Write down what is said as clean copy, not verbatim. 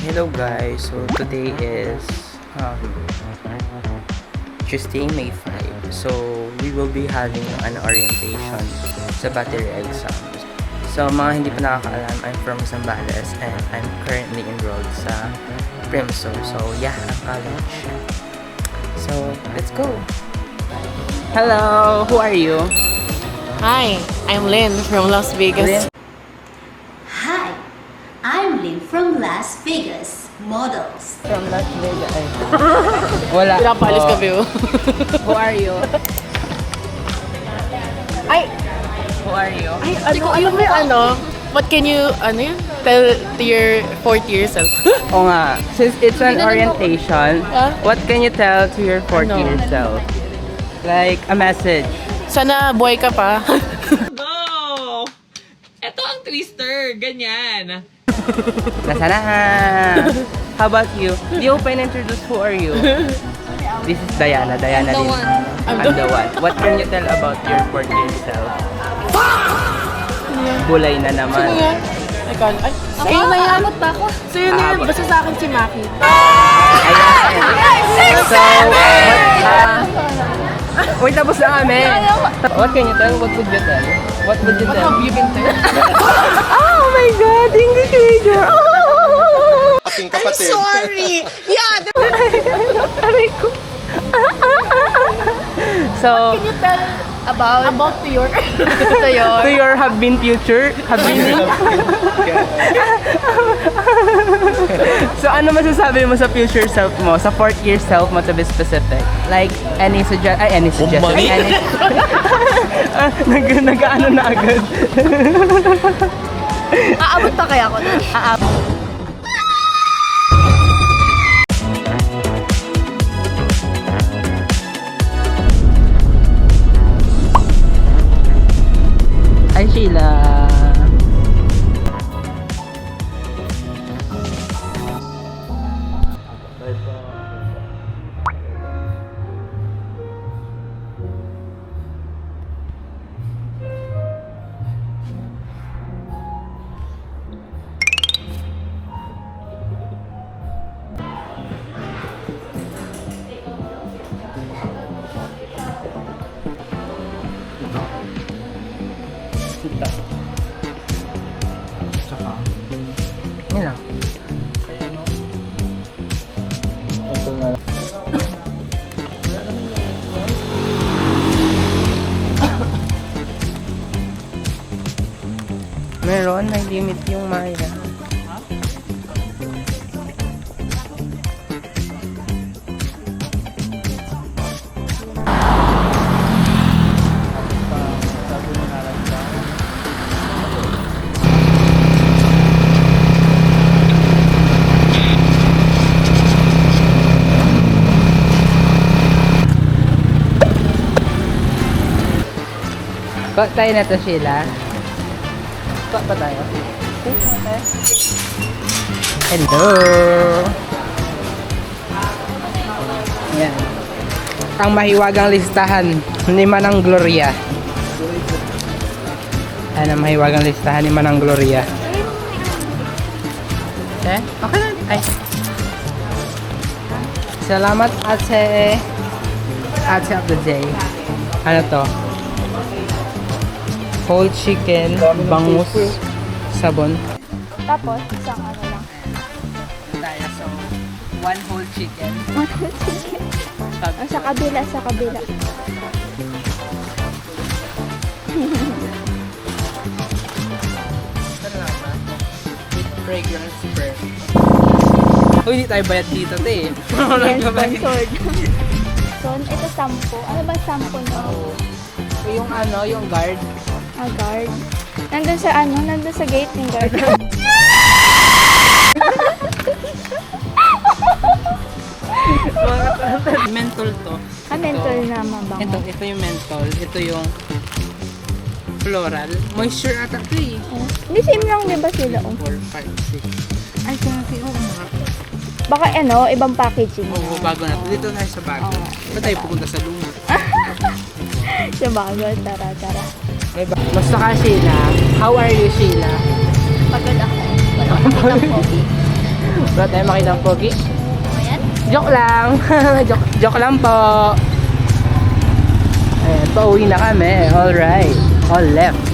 Hello guys, so today is Tuesday, May 5. So we will be having an orientation sa battery exams. So mga hindi pa nakakaalam, I'm from Zambales and I'm currently enrolled sa Primso. So yeah, ang college. So let's go! Hello! Who are you? Hi, I'm Lynn from Las Vegas. Lynn? Hi, I'm Lynn from Las Vegas Models. From Las Vegas. Ay. Wala. Pinapalis ka, Bill. Who are you? Ay, Who are you? what can you, tell to your fourth year self? Oo nga, since it's an orientation, Huh? what can you tell to your fourth year self? Like, a message. Sana buhay ka pa. Go! Ito ang twister. Ganyan. Nasa na? How about you? Do you open introduce who are you? This is Diana. Diana I'm the din. one. I'm the one. What can you tell about your fourth year self? Bulay na naman. Sino yan? Ay, sa'yo na yan. pa ako. Sa'yo na yan. Basta sa akin si Maki. So, wait, tapos na kami. What can you tell? What would you tell? What would you tell? You can tell. Oh my God! English major! Ating kapatid. Sorry! Yeah! Aray ko. So, Can you tell about to your to your have been future? Have been So, ano masasabi mo sa future self mo? Sa fourth year self mo, to be specific? Like, any suggestion? Bumani? Nag-ano na agad. Aabot pa kaya ako na? Hi, Sheila. Yan lang. Meron, may limit yung Maya. Kok tayo na to, Sheila. Kok pa tayo? Hello! Yan. Ang mahiwagang listahan ni Manang Gloria. Yan ang mahiwagang listahan ni Manang Gloria. Okay na. Ay. Salamat, Ate. Ate of the day. Ano to? Whole chicken, bangus, sabon. Tapos, isang ano lang. Tayo, so, one whole chicken. Sa kabila, sa kabila. Salamat. With fragrance spray. Uy, hindi tayo bayad dito, te. Yan, sponsored. So, ito sampo. Ano ba sampo nyo? Yung ano, yung guard. Ah, guard. Nandun sa gate ng guard. Menthol to. Ah, menthol na mabango. Ito yung menthol. Ito yung floral. Moisture ata ito eh. Oh. Hindi, same lang diba sila? Oh. 4, 5, 6. Ay, grabe. Oo nga. Baka ibang packaging. Oo, bago na. Dito tayo sa bago. Oo. Ba't tayo pupunta sa luma? Siya bago. Tara, tara. Basta ka, Sheila. How are you, Sheila? Pagod ako. Wala akong kitang pogi. Wala tayo makita ang pogi. Ayan. Joke lang. joke lang po. Ayan, pauwi na kami. Alright. All left.